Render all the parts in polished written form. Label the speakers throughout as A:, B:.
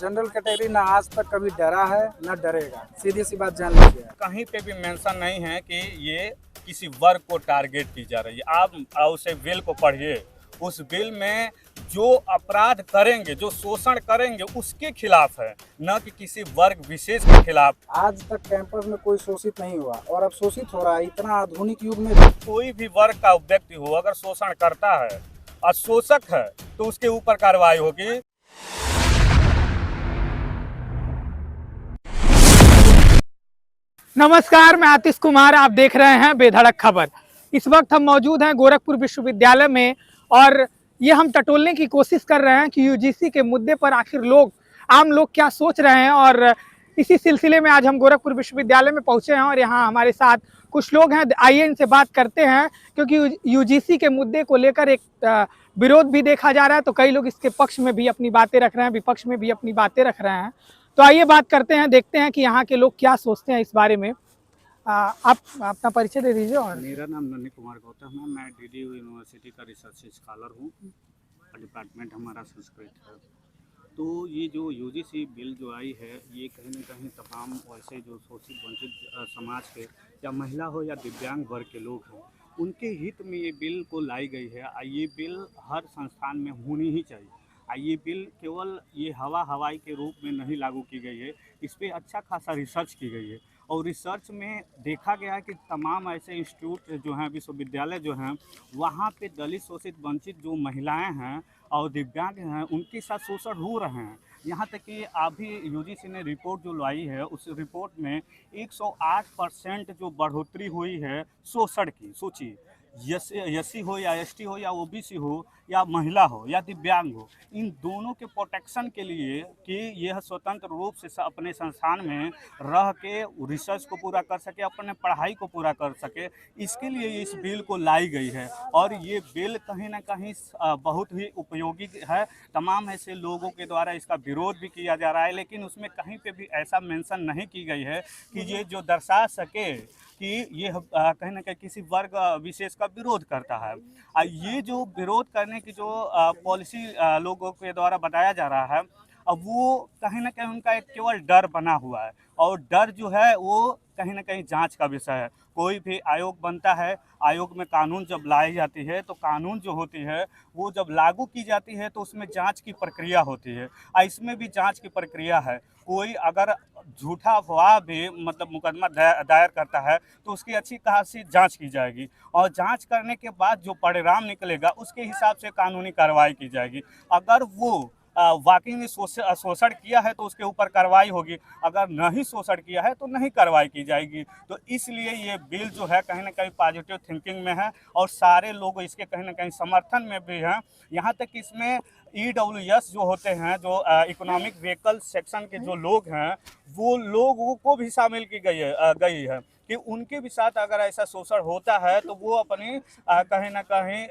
A: General category ना आज तक कभी डरा है ना डरेगा, सीधी सी बात जान लीजिए।
B: कहीं पे भी मेंशन नहीं है कि ये किसी वर्ग को टारगेट की जा रही है। आप उसे बिल को पढ़िए, उस बिल में जो अपराध करेंगे, जो शोषण करेंगे उसके खिलाफ है, न कि किसी वर्ग विशेष के खिलाफ।
A: आज तक कैंपस में कोई शोषित नहीं हुआ और अब शोषित हो रहा है, इतना आधुनिक युग में।
B: कोई भी वर्ग का व्यक्ति हो अगर शोषण करता है और शोषक है तो उसके ऊपर कार्रवाई होगी।
C: नमस्कार, मैं आतिश कुमार, आप देख रहे हैं बेधड़क खबर। इस वक्त हम मौजूद हैं गोरखपुर विश्वविद्यालय में और ये हम टटोलने की कोशिश कर रहे हैं कि यूजीसी के मुद्दे पर आखिर आम लोग क्या सोच रहे हैं। और इसी सिलसिले में आज हम गोरखपुर विश्वविद्यालय में पहुंचे हैं और यहाँ हमारे साथ कुछ लोग हैं। आइए इनसे बात करते हैं, क्योंकि यूजीसी के मुद्दे को लेकर एक विरोध भी देखा जा रहा है, तो कई लोग इसके पक्ष में भी अपनी बातें रख रहे हैं, विपक्ष में भी अपनी बातें रख रहे हैं। तो आइए बात करते हैं, देखते हैं कि यहाँ के लोग क्या सोचते हैं इस बारे में। आप अपना परिचय दे दीजिए। और
B: मेरा नाम नन्ही कुमार गौतम है, मैं डीडीयू यूनिवर्सिटी का रिसर्च स्कॉलर हूँ, डिपार्टमेंट हमारा संस्कृत है। तो ये जो यूजीसी बिल जो आई है, ये कहीं ना कहीं तमाम वैसे जो शोषित वंचित समाज के या महिला हो या दिव्यांग वर्ग के लोग हैं, उनके हित में ये बिल को लाई गई है। ये बिल हर संस्थान में होनी ही चाहिए। ये बिल केवल ये हवाई के रूप में नहीं लागू की गई है, इस पर अच्छा खासा रिसर्च की गई है और रिसर्च में देखा गया है कि तमाम ऐसे इंस्टीट्यूट जो हैं, विश्वविद्यालय जो हैं, वहाँ पे दलित शोषित वंचित जो महिलाएं हैं और दिव्यांग हैं, उनके साथ शोषण हो रहे हैं। यहाँ तक कि अभी यूजीसी ने रिपोर्ट जो लाई है, उस रिपोर्ट में 108% जो बढ़ोतरी हुई है शोषण की। सोचिए, एससी हो या एसटी हो या ओबीसी हो या महिला हो या दिव्यांग हो, इन दोनों के प्रोटेक्शन के लिए कि यह स्वतंत्र रूप से अपने संस्थान में रह के रिसर्च को पूरा कर सके, अपने पढ़ाई को पूरा कर सके, इसके लिए इस बिल को लाई गई है। और ये बिल कहीं ना कहीं बहुत ही उपयोगी है। तमाम ऐसे लोगों के द्वारा इसका विरोध भी किया जा रहा है, लेकिन उसमें कहीं पे भी ऐसा मेंशन नहीं की गई है कि ये जो दर्शा सके कि ये कहीं ना कहीं किसी वर्ग विशेष का विरोध करता है। ये जो विरोध करने की जो पॉलिसी लोगों के द्वारा बताया जा रहा है, अब वो कहीं ना कहीं उनका एक केवल डर बना हुआ है, और डर जो है वो कहीं ना कहीं जांच का विषय है। कोई भी आयोग बनता है, आयोग में कानून जब लाई जाती है तो कानून जो होती है वो जब लागू की जाती है तो उसमें जांच की प्रक्रिया होती है। इसमें भी जांच की प्रक्रिया है। कोई अगर झूठा अफवाह भी मतलब मुकदमा दायर करता है तो उसकी अच्छी खासी जांच की जाएगी, और जांच करने के बाद जो परिणाम निकलेगा उसके हिसाब से कानूनी कार्रवाई की जाएगी। अगर वो वाकई में शोषण किया है तो उसके ऊपर कार्रवाई होगी, अगर नहीं शोषण किया है तो नहीं कार्रवाई की जाएगी। तो इसलिए ये बिल जो है कहीं ना कहीं पॉजिटिव थिंकिंग में है और सारे लोग इसके कहीं ना कहीं समर्थन में भी हैं। यहाँ तक कि इसमें EWS जो होते हैं, जो इकोनॉमिक व्हीकल सेक्शन के जो लोग हैं, वो लोगों को भी शामिल की गई है कि उनके भी साथ अगर ऐसा शोषण होता है तो वो अपनी कहीं ना कहीं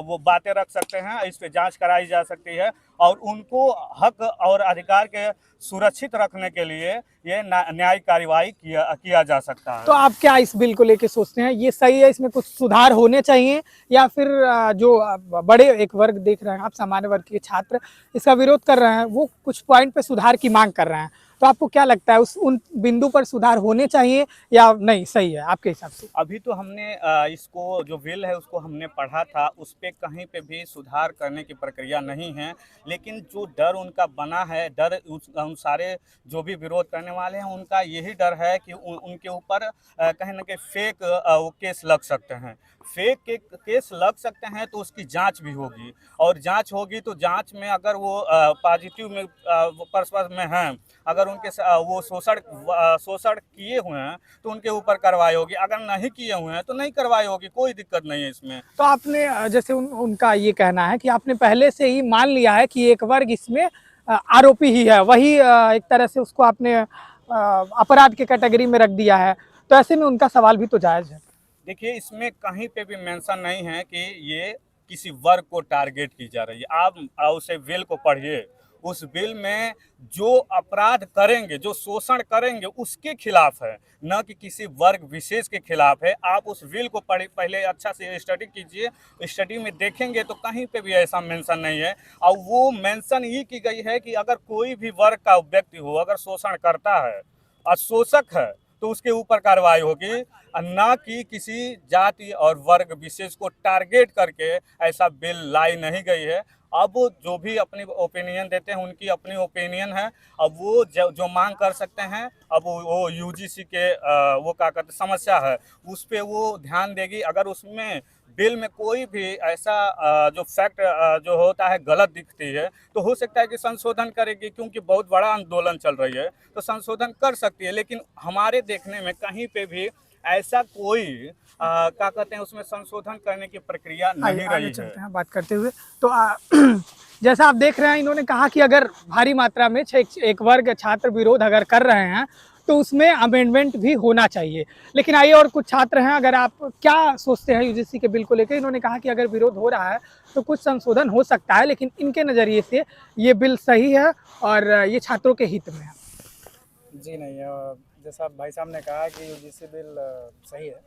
B: वो बातें रख सकते हैं, इस पे जांच कराई जा सकती है और उनको हक और अधिकार के सुरक्षित रखने के लिए ये न्यायिक कार्रवाई किया जा सकता है।
C: तो आप क्या इस बिल को लेके सोचते हैं, ये सही है, इसमें कुछ सुधार होने चाहिए, या फिर जो बड़े एक वर्ग देख रहे हैं आप, सामान्य वर्ग के छात्र इसका विरोध कर रहे हैं, वो कुछ पॉइंट पे सुधार की मांग कर रहे हैं, तो आपको क्या लगता है उन बिंदु पर सुधार होने चाहिए या नहीं, सही है आपके हिसाब से?
B: अभी तो हमने इसको जो बिल है उसको हमने पढ़ा था, उस पर कहीं पे भी सुधार करने की प्रक्रिया नहीं है। लेकिन जो डर उनका बना है, डर उन सारे जो भी विरोध करने वाले हैं उनका यही डर है कि उनके ऊपर कहीं ना कहीं फेक केस लग सकते हैं। फेक केस लग सकते हैं तो उसकी जांच भी होगी, और जांच होगी तो जांच में अगर वो पॉजिटिव में पर्पस में हैं, अगर उनके वो शोषण किए हुए हैं तो उनके ऊपर कार्रवाई होगी, अगर नहीं किए हुए हैं तो नहीं कार्रवाई होगी, कोई दिक्कत नहीं है इसमें।
C: तो आपने जैसे उनका ये कहना है कि आपने पहले से ही मान लिया है कि एक वर्ग इसमें आरोपी ही है, वही एक तरह से उसको आपने अपराध के कैटेगरी में रख दिया है, तो ऐसे में उनका सवाल भी तो जायज़ है।
B: देखिए, इसमें कहीं पे भी मेंशन नहीं है कि ये किसी वर्ग को टारगेट की जा रही है। आप उसे बिल को पढ़िए, उस बिल में जो अपराध करेंगे, जो शोषण करेंगे उसके खिलाफ है, न कि किसी वर्ग विशेष के खिलाफ है। आप उस बिल को पहले अच्छा से स्टडी कीजिए, स्टडी में देखेंगे तो कहीं पे भी ऐसा मेंशन नहीं है। और वो मेंशन ये की गई है कि अगर कोई भी वर्ग का व्यक्ति हो, अगर शोषण करता है और शोषक है तो उसके ऊपर कार्रवाई होगी, न कि किसी जाति और वर्ग विशेष को टारगेट करके ऐसा बिल लाई नहीं गई है। अब जो भी अपनी ओपिनियन देते हैं उनकी अपनी ओपिनियन है। अब वो जो मांग कर सकते हैं, अब वो यूजीसी के वो क्या कहते समस्या है उस पर वो ध्यान देगी। अगर उसमें बिल में कोई भी ऐसा जो फैक्ट जो होता है गलत दिखती है तो हो सकता है कि संशोधन करेगी, क्योंकि बहुत बड़ा आंदोलन चल रही है तो संशोधन कर सकती है। लेकिन हमारे देखने में कहीं पे भी ऐसा कोई क्या कहते हैं उसमें संशोधन करने की प्रक्रिया नहीं
C: आगे
B: रही
C: चलते
B: है।
C: हैं बात करते हुए। तो जैसा आप देख रहे हैं, इन्होंने कहा कि अगर भारी मात्रा में एक वर्ग छात्र विरोध अगर कर रहे हैं तो उसमें अमेंडमेंट भी होना चाहिए। लेकिन आइए और कुछ छात्र हैं, अगर आप क्या सोचते हैं यूजीसी के बिल को लेकर। इन्होंने कहा कि अगर विरोध हो रहा है तो कुछ संशोधन हो सकता है, लेकिन इनके नज़रिए से ये बिल सही है और ये छात्रों के हित में है।
A: जी नहीं, जैसा भाई साहब ने कहा कि यूजीसी बिल सही है।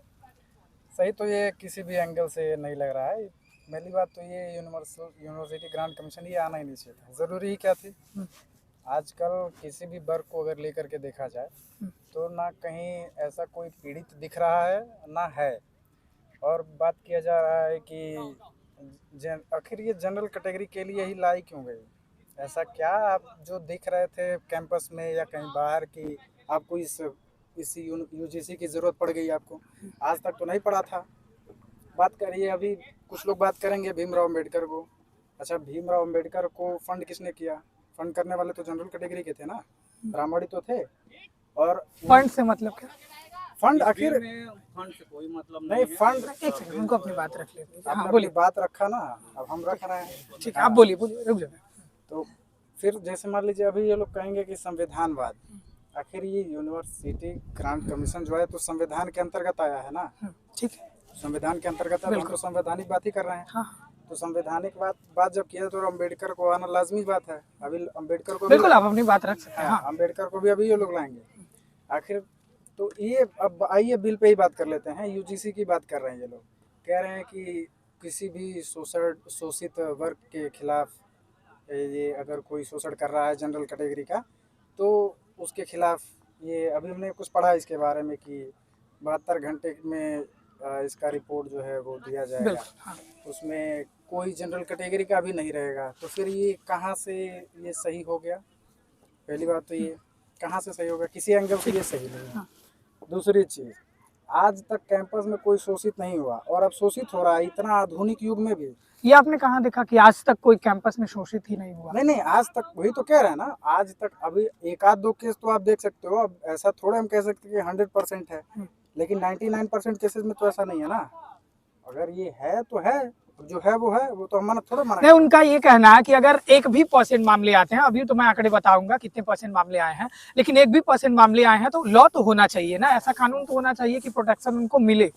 A: सही तो ये किसी भी एंगल से नहीं लग रहा है। पहली बात तो ये यूनिवर्सिटी ग्रांट कमीशन ये आना ही नहीं चाहिए था। ज़रूरी ही क्या थी? आजकल किसी भी वर्ग को अगर लेकर के देखा जाए तो ना कहीं ऐसा कोई पीड़ित दिख रहा है ना है। और बात किया जा रहा है कि आखिर ये जनरल कैटेगरी के लिए ही लाई क्यों गई? ऐसा क्या आप जो दिख रहे थे कैंपस में या कहीं बाहर की आपको इस यूजीसी की ज़रूरत पड़ गई आपको? आज तक तो नहीं पड़ा था। बात करिए, अभी कुछ लोग बात करेंगे भीमराव अम्बेडकर को। अच्छा, भीमराव अम्बेडकर को फंड किसने किया? फंड करने वाले तो जनरल कैटेगरी के थे ना, ब्राह्मणी तो थे। और
C: फंड से मतलब क्या?
A: फंड आखिर
B: फंड से कोई मतलब
A: नहीं,
B: है।
A: फंड
C: एक सेकंड, उनको अपनी बात रख लेते हैं। हाँ
A: आपने
C: बोलिए।
A: अपनी बात रखा ना, अब हम रख रहे हैं।
C: ठीक है, आप बोलिए रुक जाओ।
A: तो फिर जैसे मान लीजिए अभी ये लोग कहेंगे कि संविधानवाद, आखिर ये यूनिवर्सिटी ग्रांट कमीशन जो है तो संविधान के अंतर्गत आया है ना।
C: ठीक है,
A: संविधान के अंतर्गत है तो हम तो संवैधानिक बात ही कर रहे हैं।
C: हाँ
A: तो संवैधानिक बात जब किया तो अम्बेडकर को आना लाजमी बात है। अभी अम्बेडकर को
C: बिल्कुल, आप अपनी बात रख सकते हैं।
A: हाँ, अम्बेडकर को भी अभी ये लोग लाएंगे आखिर। तो ये अब आइए बिल पे ही बात कर लेते हैं। यूजीसी की बात कर रहे हैं। ये लोग कह रहे हैं कि किसी भी शोषित वर्ग के खिलाफ ये अगर कोई शोषण कर रहा है जनरल कैटेगरी का तो उसके खिलाफ ये अभी हमने कुछ पढ़ा इसके बारे में कि 72 घंटे में इसका रिपोर्ट जो है वो दिया जाएगा।
C: हाँ।
A: उसमें कोई जनरल कैटेगरी का भी नहीं रहेगा। तो फिर ये कहाँ से ये सही हो गया? पहली बात तो ये कहाँ से सही होगा? किसी एंगल से ये सही नहीं है। दूसरी चीज़, आज तक कैंपस में कोई शोषित नहीं हुआ और अब शोषित हो रहा है, इतना आधुनिक युग में भी।
C: ये आपने कहाँ देखा कि आज तक कोई कैंपस में शोषित ही नहीं हुआ?
A: नहीं, आज तक, वही तो कह रहे हैं ना, आज तक। अभी एक आध दो केस तो आप देख सकते हो। अब ऐसा थोड़ा हम कह सकते हैं कि 100% है, लेकिन 99% केसेस में तो ऐसा नहीं है ना। अगर ये है तो है, जो है वो तो हम थोड़ा माना।
C: नहीं, उनका ये कहना है कि अगर 1% मामले आते हैं, अभी तो मैं आंकड़े बताऊंगा कितने % मामले आए हैं, लेकिन 1% मामले आए हैं तो लॉ तो होना चाहिए ना, ऐसा कानून तो होना चाहिए कि प्रोटेक्शन उनको मिले।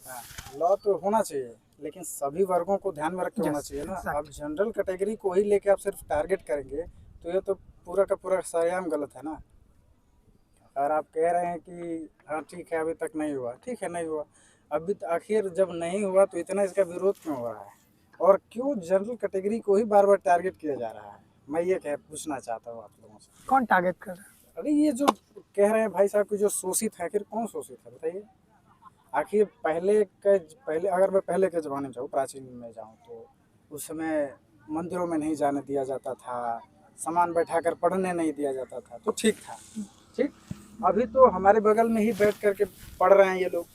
A: लॉ तो होना चाहिए, लेकिन सभी वर्गों को ध्यान में रख के होना चाहिए ना। अब जनरल कैटेगरी को ही लेके आप सिर्फ टारगेट करेंगे तो ये तो पूरा का पूरा सरेआम गलत है ना। और आप कह रहे हैं कि हाँ ठीक है अभी तक नहीं हुआ, ठीक है नहीं हुआ। अभी आखिर जब नहीं हुआ तो इतना इसका विरोध क्यों हो रहा है और क्यों जनरल कैटेगरी को ही बार बार टारगेट किया जा रहा है? मैं ये पूछना चाहता हूँ आप लोगों से।
C: कौन टारगेट कर रहा है?
A: अरे ये जो कह रहे हैं भाई साहब कि जो शोषित है, आखिर कौन शोषित है बताइए? आखिर पहले अगर मैं पहले के ज़माने में जाऊँ, प्राचीन में जाऊँ, तो उस समय मंदिरों में नहीं जाने दिया जाता था, सामान बैठा कर पढ़ने नहीं दिया जाता था, तो ठीक था। ठीक, अभी तो हमारे बगल में ही बैठ करके पढ़ रहे हैं ये लोग।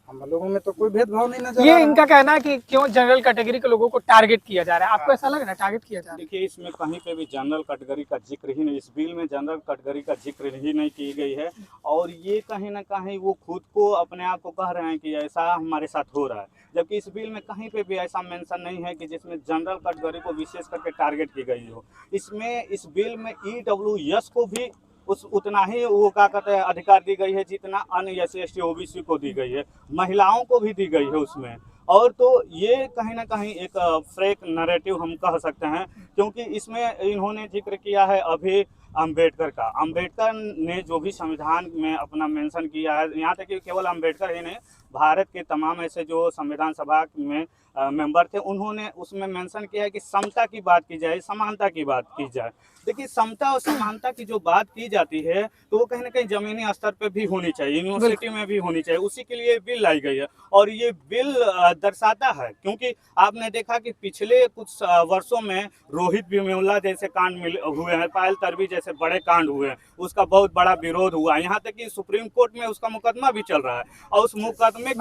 A: हम लोगों में तो कोई भेदभाव नहीं नजर आ रहा।
C: ये इनका कहना है कि क्यों जनरल कैटेगरी के लोगों को टारगेट किया जा रहा है। आपको ऐसा लग रहा है टारगेट किया जा रहा है?
B: देखिए, इसमें कहीं पे भी जनरल कैटेगरी का जिक्र ही नहीं, इस बिल में जनरल कैटेगरी का जिक्र ही नहीं की गई है। और ये कहीं ना कहीं वो खुद को अपने आप को कह रहे हैं कि ऐसा हमारे साथ हो रहा है, जबकि इस बिल में कहीं पे भी ऐसा मेंशन नहीं है कि जिसमें जनरल कैटेगरी को विशेष करके टारगेट की गई हो। इसमें इस बिल में EWS को भी उतना ही वो क्या कहते हैं अधिकार दी गई है जितना अन्य SC ST OBC को दी गई है, महिलाओं को भी दी गई है उसमें। और तो ये कहीं ना कहीं एक फेक नैरेटिव हम कह सकते हैं, क्योंकि इसमें इन्होंने जिक्र किया है अभी अंबेडकर का। अंबेडकर ने जो भी संविधान में अपना मेंशन किया है, यहाँ तक कि केवल अंबेडकर ही नहीं, भारत के तमाम ऐसे जो संविधान सभा में मेंबर थे, उन्होंने उसमें मेंशन किया है कि समता की बात की जाए, समानता की बात की जाए। देखिए, समता और समानता की जो बात की जाती है तो वो कहीं ना कहीं जमीनी स्तर पे भी होनी चाहिए, यूनिवर्सिटी में भी होनी चाहिए। उसी के लिए बिल लाई गई है और ये बिल दर्शाता है, क्योंकि आपने देखा कि पिछले कुछ वर्षों में रोहित वेमुला जैसे कांड हुए हैं, पायल तर्वी जैसे बड़े कांड हुए हैं, उसका बहुत बड़ा विरोध हुआ। यहाँ तक कि सुप्रीम कोर्ट में उसका मुकदमा भी चल रहा है और उस मुकदमे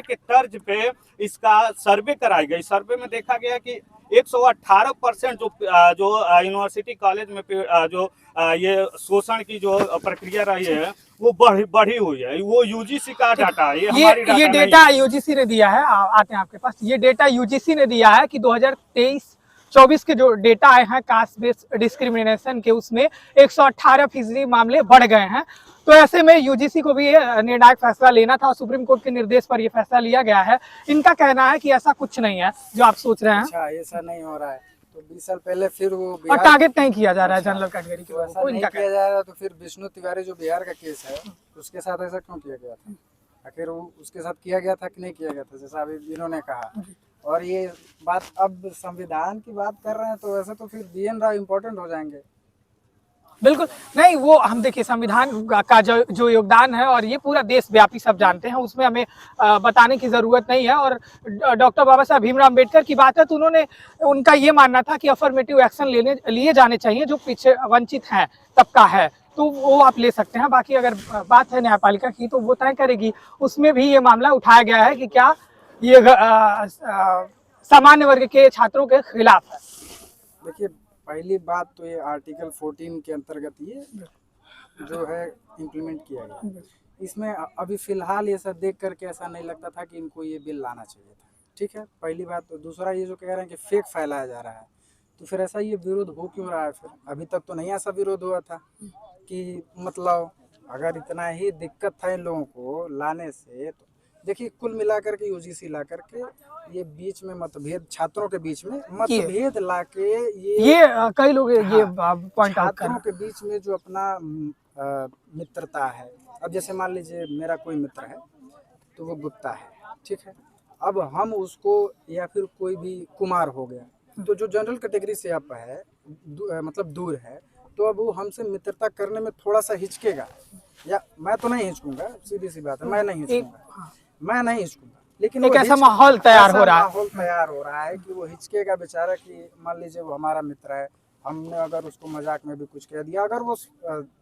B: के तर्ज पे इसका सर्वे कराई गई। सर्वे में देखा गया कि 118% जो यूनिवर्सिटी कॉलेज में जो ये शोषण की जो प्रक्रिया रही है वो बढ़ी हुई है। वो यूजीसी का डाटा है,
C: ये डेटा यूजीसी ने दिया है। आते हैं आपके पास। ये डेटा यूजीसी ने दिया है कि 2023-24 के जो डेटा आए हैं कास्ट बेस्ड डिस्क्रिमिनेशन के, उसमें 118% मामले बढ़ गए हैं। तो ऐसे में यूजीसी को भी निर्णायक फैसला लेना था और सुप्रीम कोर्ट के निर्देश पर यह फैसला लिया गया है। इनका कहना है कि ऐसा कुछ नहीं है जो आप सोच रहे हैं।
A: अच्छा, ऐसा नहीं हो रहा है तो 20 साल पहले फिर वो
C: और टारगेट नहीं किया जा रहा है जनरल कैटेगरी
A: तो ऐसा नहीं किया जा रहा, तो फिर विष्णु तिवारी जो बिहार का केस है उसके साथ ऐसा क्यों किया गया था? आखिर वो उसके साथ किया गया था कि नहीं किया गया था, जैसा अभी इन्होंने कहा। और ये बात अब संविधान की बात कर रहे हैं तो वैसे तो फिर DN राव इम्पोर्टेंट हो जाएंगे।
C: बिल्कुल नहीं, वो हम देखिए संविधान का जो योगदान है और ये पूरा देशव्यापी सब जानते हैं, उसमें हमें बताने की जरूरत नहीं है। और डॉक्टर बाबा साहब भीमराव अम्बेडकर की बात है तो उनका ये मानना था कि अफर्मेटिव एक्शन लिए जाने चाहिए जो पीछे वंचित है तबका है, तो वो आप ले सकते हैं। बाकी अगर बात है न्यायपालिका की तो वो तय करेगी। उसमें भी ये मामला उठाया गया है कि क्या ये सामान्य वर्ग के छात्रों के खिलाफ है।
A: देखिए, पहली बात तो ये आर्टिकल 14 के अंतर्गत ये जो है इम्प्लीमेंट किया गया। इसमें अभी फिलहाल ये सब देख करके ऐसा नहीं लगता था कि इनको ये बिल लाना चाहिए था। ठीक है, पहली बात। तो दूसरा, ये जो कह रहे हैं कि फेक फैलाया जा रहा है, तो फिर ऐसा ये विरोध हो क्यों रहा है? फिर अभी तक तो नहीं ऐसा विरोध हुआ था कि मतलब अगर इतना ही दिक्कत था इन लोगों को लाने से, तो देखिए कुल मिलाकर के यूजीसी ला करके ये बीच में मतभेद, छात्रों के बीच में मतभेद ला के ये
C: कई लोग ये पॉइंट आउट
A: छात्रों के बीच में जो अपना मित्रता है। अब जैसे मान लीजिए मेरा कोई मित्र है तो वो गुप्ता है, ठीक है। अब हम उसको, या फिर कोई भी कुमार हो गया, तो जो जनरल कैटेगरी से आप है मतलब दूर है, तो अब वो हमसे मित्रता करने में थोड़ा सा हिचकेगा। या मैं तो नहीं हिचकूंगा, सीधी सी बात है, मैं नहीं हिचकूंगा, लेकिन
C: एक ऐसा माहौल तैयार हो
A: रहा है कि वो हिचकेगा बेचारा। कि मान लीजिए वो हमारा मित्र है, हमने अगर उसको मजाक में भी कुछ कह दिया, अगर वो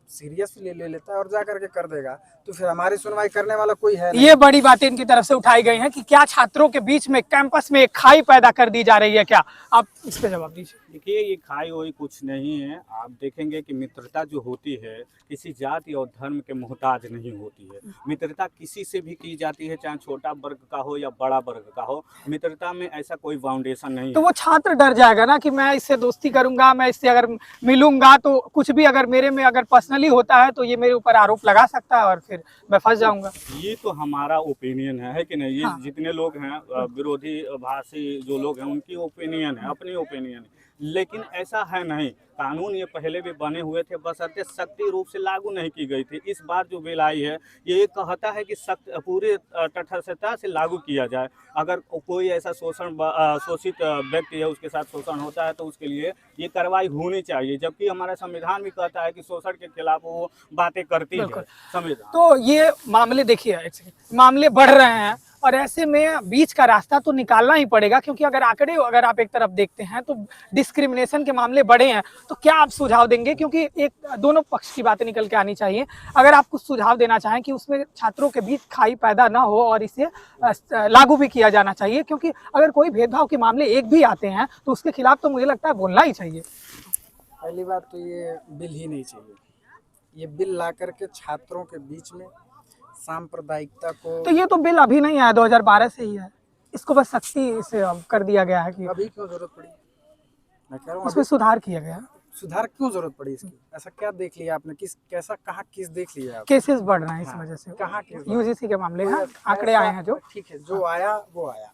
A: सीरियसली ले लेता है और जा करके कर देगा, तो फिर हमारी सुनवाई करने वाला कोई है नहीं।
C: ये बड़ी बातें इनकी तरफ से उठाई गई हैं कि क्या छात्रों के बीच में कैंपस में खाई पैदा कर दी जा रही है क्या? आप इस पे जवाब दीजिए।
B: देखिए, ये खाई हुई कुछ नहीं है। आप देखेंगे कि मित्रता जो होती है किसी जाति और धर्म के मोहताज नहीं होती है। मित्रता किसी से भी की जाती है, चाहे छोटा वर्ग का हो या बड़ा वर्ग का हो। मित्रता में ऐसा कोई फाउंडेशन नहीं
C: तो
B: है।
C: वो छात्र डर जाएगा ना कि मैं इससे दोस्ती करूंगा, मैं इससे अगर मिलूंगा तो कुछ भी अगर मेरे में अगर पर्सनली होता है तो ये मेरे ऊपर आरोप लगा सकता है और फिर मैं फंस जाऊंगा।
B: ये तो हमारा ओपिनियन है कि नहीं? ये जितने लोग हैं विरोधी भाषी जो लोग हैं उनकी ओपिनियन है, अपनी ओपिनियन है, लेकिन ऐसा है नहीं। कानून ये पहले भी बने हुए थे, बशर्ते सख्ती रूप से लागू नहीं की गई थी। इस बार जो बिल आई है ये कहता है कि सख्त पूरी तटस्थता से लागू किया जाए। अगर कोई ऐसा शोषित व्यक्ति है, उसके साथ शोषण होता है तो उसके लिए ये कार्रवाई होनी चाहिए, जबकि हमारा संविधान भी कहता है कि शोषण के खिलाफ वो बातें करती है संविधान।
C: तो ये मामले देखिए, एक सेकंड, मामले बढ़ रहे हैं और ऐसे में बीच का रास्ता तो निकालना ही पड़ेगा, क्योंकि अगर अगर आप एक तरफ देखते हैं तो डिस्क्रिमिनेशन के मामले बढ़े हैं। तो क्या आप सुझाव देंगे, क्योंकि एक दोनों पक्ष की बातें निकल के आनी चाहिए, अगर आप कुछ सुझाव देना चाहें कि उसमें छात्रों के बीच खाई पैदा ना हो और इसे लागू भी किया जाना चाहिए, क्योंकि अगर कोई भेदभाव के मामले एक भी आते हैं तो उसके खिलाफ तो मुझे लगता है बोलना ही चाहिए।
A: पहली बात तो ये बिल ही नहीं चाहिए। ये बिल ला करके छात्रों के बीच में सांप्रदायिकता को,
C: तो ये तो बिल अभी नहीं आया, 2012 से ही है। इसको बस सख्ती से कर दिया गया है कि
A: अभी क्यों जरूरत पड़ी? मैं कह रहा हूँ
C: उसमें सुधार किया गया।
A: सुधार क्यों जरूरत पड़ी इसकी? ऐसा क्या देख लिया आपने, किस कैसा कहाँ किस देख लिया आप?
C: केसेस बढ़ रहे हैं इस
A: हाँ,
C: वजह से,
A: कहाँ केस
C: यूजीसी के मामले हैं,
A: कोई
C: आंकड़े
A: ऐसा-
C: आए हैं जो।
A: ठीक है, जो आया वो आया,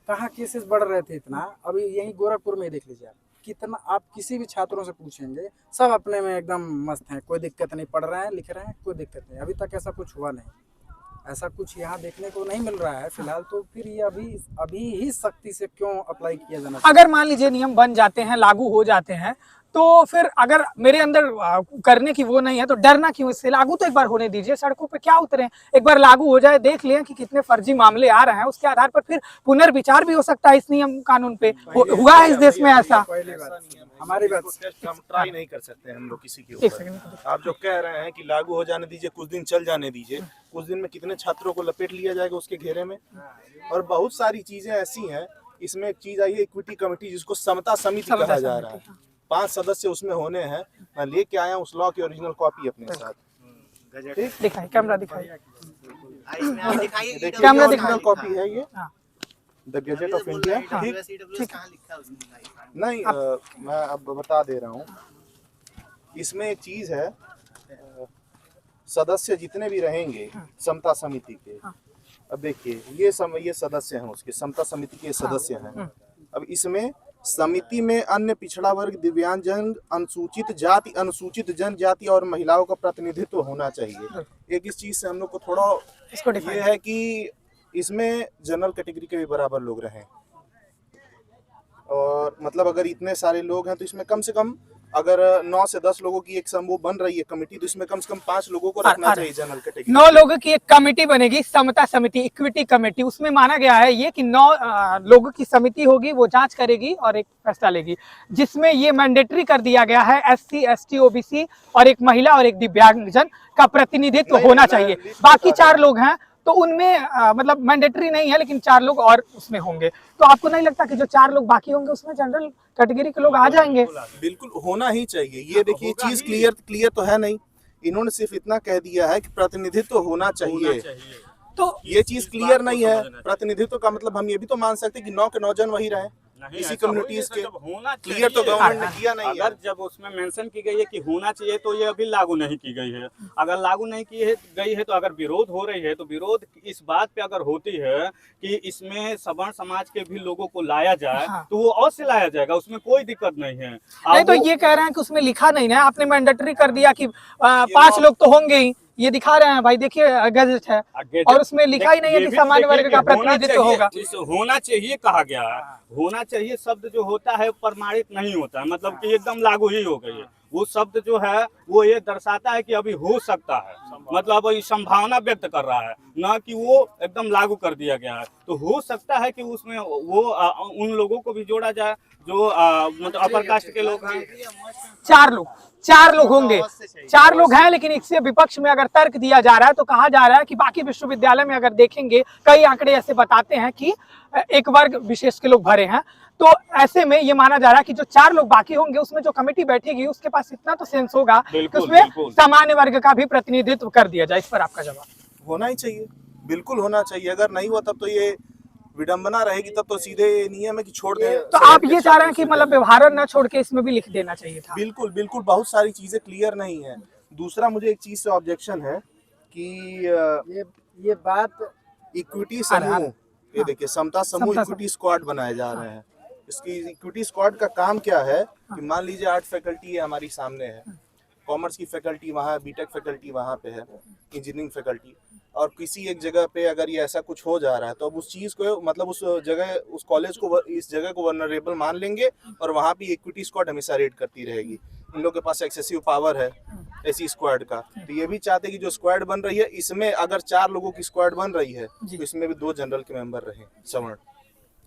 A: कहाँ केसेस बढ़ रहे थे इतना? अभी यही गोरखपुर में ही देख लीजिए आप, कितना आप किसी भी छात्रों से पूछेंगे सब अपने में एकदम मस्त हैं, कोई दिक्कत नहीं, पढ़ रहे हैं लिख रहे हैं, कोई दिक्कत नहीं। अभी तक ऐसा कुछ हुआ नहीं, ऐसा कुछ यहाँ देखने को नहीं मिल रहा है फिलहाल। तो फिर ये अभी ही सख्ती से क्यों अप्लाई किया जाना चाहिए?
C: अगर मान लीजिए नियम बन जाते हैं, लागू हो जाते हैं, तो फिर अगर मेरे अंदर करने की वो नहीं है तो डरना क्यों इससे? लागू तो एक बार होने दीजिए, सड़कों पे क्या उतरे, एक बार लागू हो जाए, देख लें कि कितने फर्जी मामले आ रहे हैं, उसके आधार पर फिर पुनर्विचार भी हो सकता है इस नियम कानून पे। हुआ है इस देश में ऐसा?
A: पहली बात हमारी बात
D: टेस्ट हम ट्राई नहीं कर सकते हम लोग किसी के
C: एक
D: ऊपर।
C: सेकंड,
D: आप जो कह रहे हैं कि लागू हो जाने दीजिए, कुछ दिन चल जाने दीजिए, कुछ दिन में कितने छात्रों को लपेट लिया जाएगा उसके घेरे में। और बहुत सारी चीजें ऐसी हैं, इसमें एक चीज आई है इक्विटी कमेटी, जिसको समता समिति कहा जा रहा है। 5 सदस्य उसमें होने हैं। मैं लेके आया उस लॉ की ओरिजिनल कॉपी अपने साथ। ठीक,
C: दिखाइए, कैमरा दिखाइए,
D: देखिए
C: कैमरा
D: ओरिजिनल
C: दिखाइए।
D: कॉपी है ये,
C: हाँ।
D: The gadget of India. ठीक, नहीं मैं अब बता दे रहा हूँ। इसमें एक चीज है, सदस्य जितने भी रहेंगे समता समिति के, अब देखिए ये सदस्य हैं उसके, समता समिति के सदस्य हैं। अब इसमें समिति में अन्य पिछड़ा वर्ग, दिव्यांगजन, अनुसूचित जाति, अनुसूचित जनजाति और महिलाओं का प्रतिनिधित्व होना चाहिए। एक इस चीज से हम लोग को थोड़ा
C: इसको
D: ये
C: डिफाइन
D: है कि इसमें जनरल कैटेगरी के भी बराबर लोग रहें। और मतलब अगर इतने सारे लोग हैं तो इसमें कम से कम अगर 9 से 10 लोगों की एक समूह बन रही है कमेटी, तो इसमें कम से कम 5 लोगों को रखना चाहिए जनरल कैटेगरी।
C: 9 लोगों की एक कमेटी बनेगी, समता समिति, इक्विटी कमेटी। उसमें माना गया है ये कि 9 लोगों की समिति होगी, वो जांच करेगी और एक फैसला लेगी, जिसमें ये मैंडेटरी कर दिया गया है SC ST OBC और एक महिला और एक दिव्यांगजन का प्रतिनिधित्व होना चाहिए। बाकी 4 लोग हैं तो उनमें मतलब मैंडेटरी नहीं है, लेकिन 4 लोग और उसमें होंगे। तो आपको नहीं लगता कि जो 4 लोग बाकी होंगे उसमें जनरल कैटेगरी के लोग आ जाएंगे?
D: बिल्कुल होना ही चाहिए। ये देखिए चीज क्लियर तो है नहीं, इन्होंने सिर्फ इतना कह दिया है कि प्रतिनिधित्व होना चाहिए।
C: तो
D: ये चीज क्लियर नहीं है। प्रतिनिधित्व का मतलब हम ये भी तो मान सकते हैं कि 9 के 9 जन वही रहे इसी कम्युनिटीज के। क्लियर तो गवर्नमेंट ने किया नहीं है।
B: अगर जब उसमें मेंशन की गई है कि होना चाहिए तो ये अभी लागू नहीं की गई है। अगर लागू नहीं की गई है तो अगर विरोध हो रही है तो विरोध इस बात पे अगर होती है कि इसमें सवर्ण समाज के भी लोगों को लाया जाए,
C: हाँ।
B: तो वो अवश्य लाया जाएगा, उसमें कोई दिक्कत नहीं है।
C: नहीं तो ये कह रहे हैं कि उसमें लिखा नहीं है, आपने मैंडेटरी कर दिया कि 5 लोग तो होंगे ही, ये दिखा रहे हैं भाई, देखिए गजट है और उसमें लिखा ही नहीं है कि सामान्य वर्ग का प्रतिनिधित्व होगा।
B: होना चाहिए कहा गया है, होना चाहिए शब्द जो होता है प्रमाणित नहीं होता है, मतलब कि एकदम लागू ही हो गई है। वो शब्द जो है वो ये दर्शाता है कि अभी हो सकता है, मतलब ये संभावना व्यक्त कर रहा है, ना कि वो एकदम लागू कर दिया गया है। तो हो सकता है कि उसमें वो उन लोगों को भी जोड़ा जाए जो मतलब अपर कास्ट के लोग हैं।
C: 4 लोग होंगे, 4 लोग हैं, लेकिन इससे विपक्ष में अगर तर्क दिया जा रहा है तो कहा जा रहा है कि बाकी विश्वविद्यालय में अगर देखेंगे कई आंकड़े ऐसे बताते हैं कि एक वर्ग विशेष के लोग भरे हैं। तो ऐसे में ये माना जा रहा है कि जो 4 लोग बाकी होंगे उसमें जो कमेटी बैठेगी उसके पास इतना तो सेंस होगा कि उसमें सामान्य वर्ग का भी प्रतिनिधित्व कर दिया जाए। इस पर आपका जवाब?
D: होना ही चाहिए, बिल्कुल होना चाहिए। अगर नहीं हुआ तब तो ये विडंबना रहेगी, तब तो सीधे नियम है कि छोड़ दे।
C: तो आप ये चाह रहे हैं कि मतलब व्यवहार न छोड़ के इसमें भी लिख देना चाहिए था?
D: बिल्कुल बिल्कुल, बहुत सारी चीजें क्लियर नहीं है। दूसरा मुझे एक चीज से ऑब्जेक्शन है कि
A: ये बात
D: इक्विटी समूह, ये देखिए समता समूह इक्विटी स्क्वाड बनाए जा रहे हैं। इसकी इक्विटी स्क्वाड का काम क्या है कि मान लीजिए आर्ट फैकल्टी है हमारी सामने है, कॉमर्स की फैकल्टी वहाँ, बीटेक फैकल्टी वहाँ पे है, इंजीनियरिंग फैकल्टी, और किसी एक जगह पे अगर ये ऐसा कुछ हो जा रहा है तो अब उस चीज़ को मतलब उस जगह उस कॉलेज को इस जगह को वनरेबल मान लेंगे और वहाँ भी इक्विटी स्क्वाड हमेशा रेड करती रहेगी। इन लोगों के पास एक्सेसिव पावर है ऐसी स्क्वाड का। तो ये भी चाहते हैं कि जो स्क्वाड बन रही है इसमें अगर 4 लोगों की स्क्वाड बन रही है तो इसमें भी 2 जनरल के मेंबर रहे सवर्ण,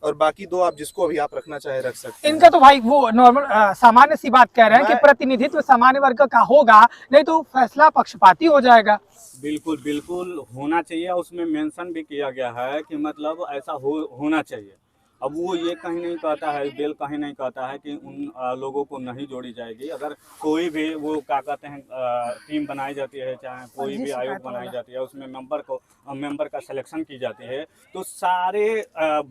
D: और बाकी 2 आप जिसको अभी आप रखना चाहे रख सकते हैं।
C: इनका तो भाई वो नॉर्मल सामान्य सी बात कह रहे हैं कि प्रतिनिधित्व सामान्य वर्ग का होगा, नहीं तो फैसला पक्षपाती हो जाएगा।
B: बिल्कुल बिल्कुल होना चाहिए। उसमें मेंशन भी किया गया है कि मतलब ऐसा होना चाहिए। अब वो ये कहीं नहीं कहता है, बिल कहीं नहीं कहता है कि उन लोगों को नहीं जोड़ी जाएगी। अगर कोई भी वो क्या कहते हैं टीम बनाई जाती है, चाहे कोई भी आयोग बनाई जाती है, उसमें मेंबर का सिलेक्शन की जाती है, तो सारे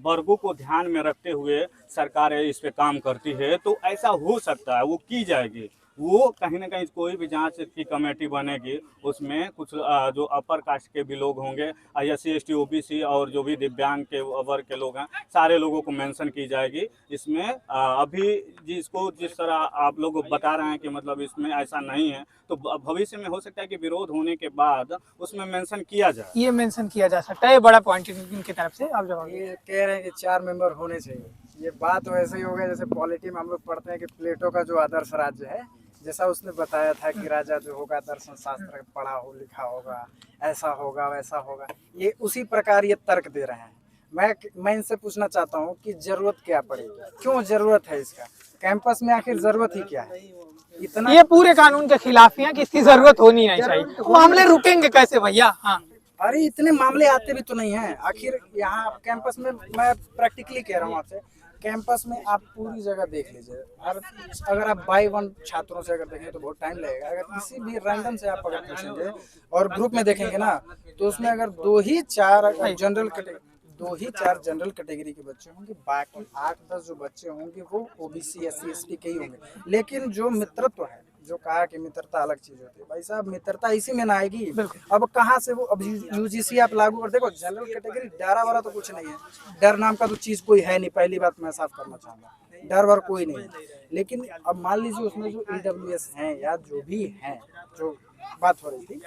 B: वर्गों को ध्यान में रखते हुए सरकार इस पे काम करती है। तो ऐसा हो सकता है, वो की जाएगी। वो कहीं ना कहीं कोई भी जांच की कमेटी बनेगी, उसमें कुछ जो अपर कास्ट के भी लोग होंगे, SC ST OBC और जो भी दिव्यांग के वर्ग के लोग हैं, सारे लोगों को मेंशन की जाएगी इसमें। अभी जिसको जिस तरह आप लोग बता रहे हैं कि मतलब इसमें ऐसा नहीं है, तो भविष्य में हो सकता है कि विरोध होने के बाद उसमें मेंशन किया जाए।
C: ये मेंशन किया जा सकता है, ये बड़ा पॉइंट इनकी तरफ से। आप जवाब दीजिए।
A: ये कह रहे हैं कि 4 मेंबर होने चाहिए। ये बात वैसे ही हो गया जैसे पॉलिटी में हम लोग पढ़ते हैं कि प्लेटो का जो आदर्श राज्य है, जैसा उसने बताया था कि राजा जो होगा दर्शन शास्त्र पढ़ा हो लिखा होगा, ऐसा होगा वैसा होगा। ये उसी प्रकार ये तर्क दे रहे हैं। मैं इनसे पूछना चाहता हूँ कि जरूरत क्या पड़ेगी, क्यों जरूरत है इसका, कैंपस में आखिर जरूरत ही क्या है इतना।
C: ये पूरे कानून के खिलाफ है कि इसकी जरूरत होनी नहीं चाहिए। तो मामले रुकेंगे कैसे भैया? हाँ,
A: अरे इतने मामले आते भी तो नहीं है। आखिर यहाँ कैंपस में, मैं प्रैक्टिकली कह रहा हूँ आपसे, कैंपस में आप पूरी जगह देख लीजिए। अगर आप बाय वन छात्रों से अगर देखें तो बहुत टाइम लगेगा। अगर किसी भी रैंडम से आप अगर पूछेंगे और ग्रुप में देखेंगे ना, तो उसमें अगर 2 ही 4 जनरल कैटेगरी के बच्चे होंगे, बाकी 8-10 जो बच्चे होंगे वो OBC SC ST के ही होंगे। लेकिन जो मित्रत्व है, जो कहा कि मित्रता अलग चीज होती है, भाई साहब मित्रता इसी में ना आएगी। अब कहाँ से वो, अब UGC आप लागू कर देखो। जनरल कैटेगरी डरा वाला तो कुछ नहीं है, डर नाम का तो चीज कोई है नहीं। पहली बात मैं साफ करना चाहूंगा, डर वर कोई नहीं है। लेकिन अब मान लीजिए उसमें जो EWS हैं या जो भी हैं, जो बात हो रही थी,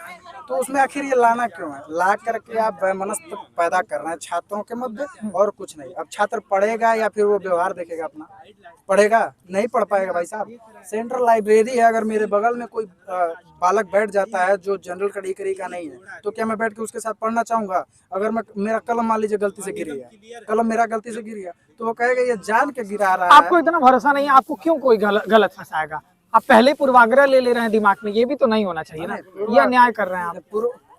A: तो उसमें आखिर ये लाना क्यों है? ला करके आप वैमनस्य पैदा कर रहे हैं छात्रों के मध्य, और कुछ नहीं। अब छात्र पढ़ेगा या फिर वो व्यवहार देखेगा अपना? पढ़ेगा? नहीं पढ़ पाएगा भाई साहब। सेंट्रल लाइब्रेरी है, अगर मेरे बगल में कोई बालक बैठ जाता है जो जनरल कैटेगरी का नहीं है, तो क्या मैं बैठ के उसके साथ पढ़ना चाहूंगा? अगर मेरा कलम मान लीजिए गलती से गिर गया, कलम मेरा गलती से गिर गया, तो वो कहेगा ये जान के गिरा रहा है।
C: आपको इतना भरोसा नहीं है, आपको क्यों कोई गलत फंसाएगा? आप पहले पूर्वाग्रह ले रहे हैं दिमाग में, ये भी तो नहीं होना चाहिए ना। ये अन्याय कर रहे हैं आप।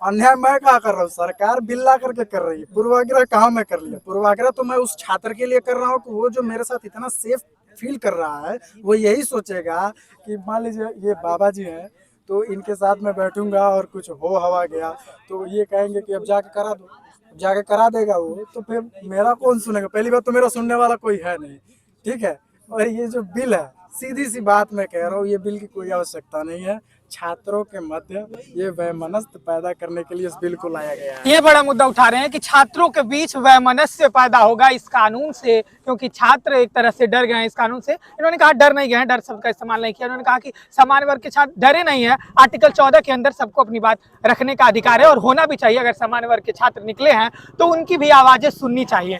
A: अन्याय मैं क्या कर रहा हूँ? सरकार बिल ला करके कर रही है। पूर्वाग्रह कहाँ मैं कर लिया? पूर्वाग्रह तो मैं उस छात्र के लिए कर रहा हूँ कि वो जो मेरे साथ इतना सेफ फील कर रहा है, वो यही सोचेगा कि मान लीजिए ये बाबा जी हैं, तो इनके साथ मैं बैठूंगा और कुछ हो हवा गया तो ये कहेंगे कि अब जाके करा दो, जाके करा देगा वो, तो फिर मेरा कौन सुनेगा? पहली बात तो मेरा सुनने वाला कोई है नहीं, ठीक है। और ये जो बिल है, सीधी सी बात मैं कह रहा हूँ, ये बिल की कोई आवश्यकता नहीं है। छात्रों के मध्य ये वैमनस्य पैदा करने के लिए इस बिल को लाया गया है।
C: ये बड़ा मुद्दा उठा रहे हैं कि छात्रों के बीच वैमनस्य पैदा होगा इस कानून से, क्योंकि छात्र एक तरह से डर गए हैं इस कानून से। इन्होंने कहा डर नहीं गए हैं, डर शब्द का इस्तेमाल नहीं किया। उन्होंने कहा कि सामान्य वर्ग के छात्र डरे नहीं है। आर्टिकल 14 के अंदर सबको अपनी बात रखने का अधिकार है और होना भी चाहिए। अगर सामान्य वर्ग के छात्र निकले हैं तो उनकी भी आवाजें सुननी चाहिए।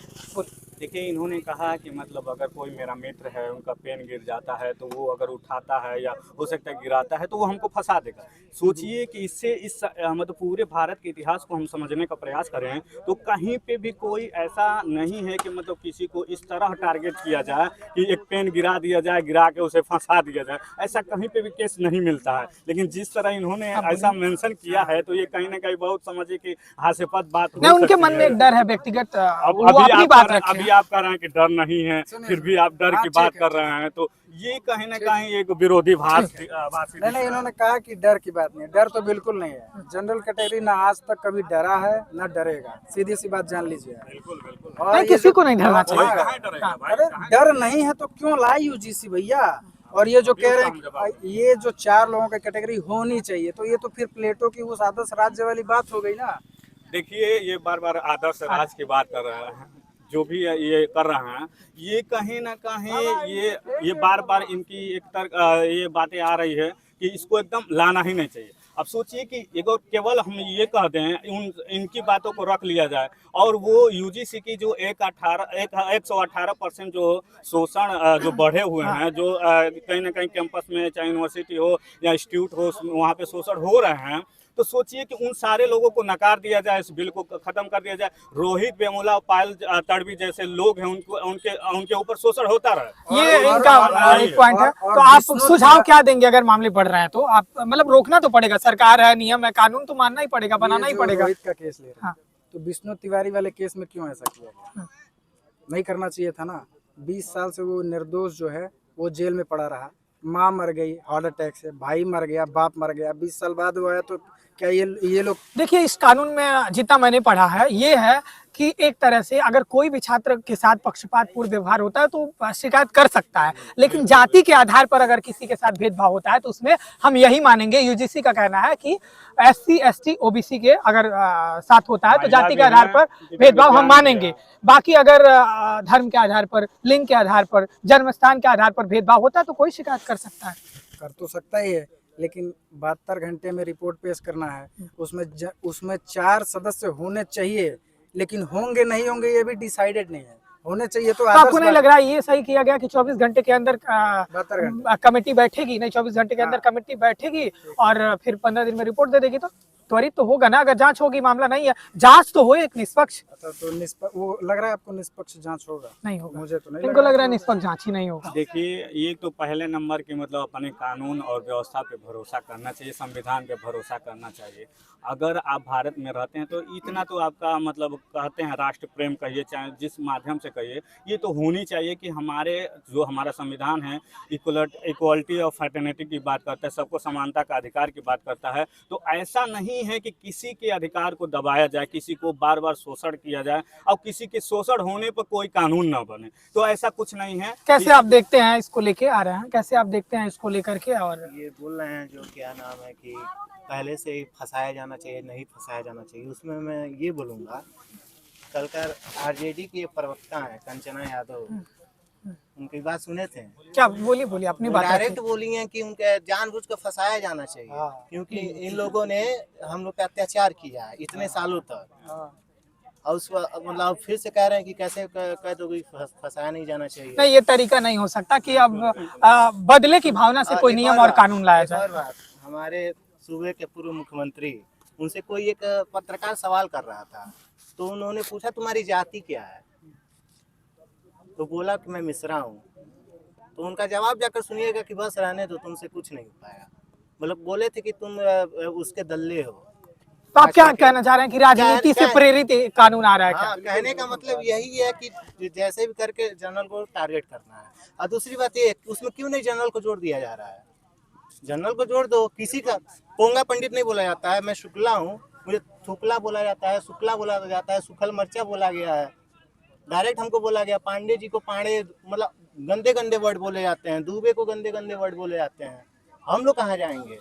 B: देखिए, इन्होंने कहा कि मतलब अगर कोई मेरा मित्र है, उनका पेन गिर जाता है, तो वो अगर उठाता है या हो सकता है गिराता है, तो वो हमको फंसा देगा। सोचिए कि इससे मतलब पूरे भारत के इतिहास को हम समझने का प्रयास करें तो कहीं पे भी कोई ऐसा नहीं है कि मतलब किसी को इस तरह टारगेट किया जाए कि एक पेन गिरा दिया जाए, गिरा के उसे फंसा दिया जाए। ऐसा कहीं पे भी केस नहीं मिलता है। लेकिन जिस तरह इन्होंने ऐसा मेंशन किया है, तो ये कहीं ना कहीं बहुत समझिए कि हास्यास्पद बात हो सकती है।
C: उनके मन में एक डर है व्यक्तिगत,
B: अभी आप कह रहे हैं कि डर नहीं है, फिर भी आप डर की बात कर रहे हैं, तो ये कहीं ना कहीं एक विरोधी भाष।
A: नहीं, इन्होंने कहा कि डर की बात नहीं है। डर तो बिल्कुल नहीं है। जनरल कैटेगरी ना आज तक कभी डरा है ना डरेगा, सीधी सी बात जान लीजिए।
B: बिल्कुल
C: नहीं, किसी को नहीं डरना चाहिए।
A: अरे डर नहीं है तो क्यों लाई UGC भैया? और ये जो कह रहे हैं ये जो 4 लोगों की कैटेगरी होनी चाहिए, तो ये तो फिर प्लेटो की उस आदर्श राज्य वाली बात हो गई ना।
B: देखिए, ये बार बार आदर्श राज की बात कर रहे हैं, जो भी ये कर रहे हैं, ये कहीं ना कहीं ये बार बार इनकी ये बातें आ रही है कि इसको एकदम लाना ही नहीं चाहिए। अब सोचिए कि केवल हम ये कह दें, इनकी बातों को रख लिया जाए, और वो UGC की जो 118% जो शोषण जो बढ़े हुए हैं, जो कहीं ना कहीं कैंपस में चाहे यूनिवर्सिटी हो या इंस्टीट्यूट हो, वहाँ पे शोषण हो रहे हैं, तो सोचिए कि उन सारे लोगों को नकार दिया जाए, इस बिल को खत्म कर दिया जाए। रोहित वेमुला, पायल तड़वी जैसे लोग हैं, उनके ऊपर शोषण होता रहे।
C: ये इनका एक पॉइंट है। तो आप सुझाव क्या देंगे अगर मामले बढ़ रहे हैं? तो आप मतलब रोकना तो पड़ेगा, सरकार है, नियम है, कानून तो मानना ही पड़ेगा, बनाना ही पड़ेगा।
A: रोहित का केस ले रहे हैं, तो विष्णु तिवारी वाले केस में क्यों ऐसा किया गया? नहीं करना चाहिए था ना। 20 साल से वो निर्दोष जो है वो जेल में पड़ा रहा। माँ मर गई हार्ट अटैक से, भाई मर गया, बाप मर गया। 20 साल बाद वो आया तो क्या ये लोग
C: देखिए, इस कानून में जितना मैंने पढ़ा है ये है कि एक तरह से अगर कोई भी छात्र के साथ पक्षपातपूर्ण व्यवहार होता है तो शिकायत कर सकता है, लेकिन जाति के आधार पर अगर किसी के साथ भेदभाव होता है तो उसमें हम यही मानेंगे। यूजीसी का कहना है कि एससी, एसटी, ओबीसी के अगर साथ होता है तो जाति के आधार पर भेदभाव हम मानेंगे। बाकी अगर धर्म के आधार पर, लिंग के आधार पर, जन्म स्थान के आधार पर भेदभाव होता है तो कोई शिकायत कर सकता है।
A: कर तो सकता ही है, लेकिन 72 घंटे में रिपोर्ट पेश करना है। उसमें 4 सदस्य होने चाहिए, लेकिन होंगे नहीं होंगे ये भी डिसाइडेड नहीं है। होने चाहिए तो
C: आपको नहीं लग रहा है ये सही किया गया कि 24 घंटे के अंदर
A: 72 घंटे
C: कमेटी बैठेगी? नहीं, 24 घंटे के अंदर कमेटी बैठेगी और फिर 15 दिन में रिपोर्ट दे देगी, तो त्वरित तो होगा ना। अगर जांच होगी, मामला नहीं है, जांच तो हो एक निष्पक्ष।
A: अच्छा, तो वो लग रहा है आपको निष्पक्ष जांच होगा?
C: नहीं होगा,
A: मुझे तो नहीं
C: इनको लग रहा है निष्पक्ष जांच ही नहीं होगा।
B: देखिए, ये तो पहले नंबर की मतलब अपने कानून और व्यवस्था पे भरोसा करना चाहिए, संविधान पे भरोसा करना चाहिए। अगर आप भारत में रहते हैं तो इतना तो आपका मतलब कहते हैं राष्ट्र प्रेम कहिए, चाहे जिस माध्यम से कहिए, ये तो होनी चाहिए कि हमारा संविधान है इक्वलिटी ऑफ फ्रेटर्निटी की बात करता है, सबको समानता का अधिकार की बात करता है। तो ऐसा नहीं है कि किसी के अधिकार को दबाया जाए, किसी को बार बार शोषण किया जाए और किसी के शोषण होने पर कोई कानून ना बने, तो ऐसा कुछ नहीं है।
C: कैसे आप देखते हैं इसको लेके आ रहे हैं, कैसे आप देखते हैं इसको लेकर के? और
E: ये बोल रहे हैं जो क्या नाम है कि पहले से ही फंसाया जाना चाहिए, नहीं फंसाया जाना चाहिए, उसमें मैं ये बोलूँगा, कल कर आरजेडी के प्रवक्ता हैं कंचना यादव, उनकी बात सुने थे?
C: क्या बोलिए अपनी बात
E: डायरेक्ट बोली हैं कि उनके जानबूझ कर फंसाया जाना चाहिए, क्योंकि इन लोगों ने हम लोग पे अत्याचार किया है इतने सालों तक, और उस मतलब फिर से कह रहे हैं कि कैसे कह दोगे फंसाया नहीं जाना चाहिए।
C: नहीं, ये तरीका नहीं हो सकता कि अब बदले की भावना से कोई नियम और कानून लाया जाए।
E: हमारे सूबे के पूर्व मुख्यमंत्री, उनसे कोई एक पत्रकार सवाल कर रहा था, तो उन्होंने पूछा तुम्हारी जाति क्या है, तो बोला कि मैं मिश्रा हूँ। तो उनका जवाब जाकर सुनिएगा कि बस रहने दो, तुमसे कुछ नहीं हो पाया। मतलब बोले थे कि तुम उसके दल्ले हो।
C: तो आप क्या कहना चाह रहे हैं कि राजनीति से प्रेरित कानून आ रहा है?
E: हाँ, कहने का मतलब यही है कि जैसे भी करके जनरल को टारगेट करना है। और दूसरी बात ये, उसमें क्यों नहीं जनरल को जोड़ दिया जा रहा है? जनरल को जोड़ दो। किसी का पोंगा पंडित नहीं बोला जाता है, मैं शुक्ला हूँ, मुझे थुकला बोला जाता है, शुक्ला बोला जाता है, सुखल मर्चा बोला गया है, डायरेक्ट हमको बोला गया। पांडे जी को पांडे, मतलब गंदे गंदे वर्ड बोले जाते हैं, दुबे को गंदे गंदे वर्ड बोले जाते हैं। हम लोग कहाँ जाएंगे?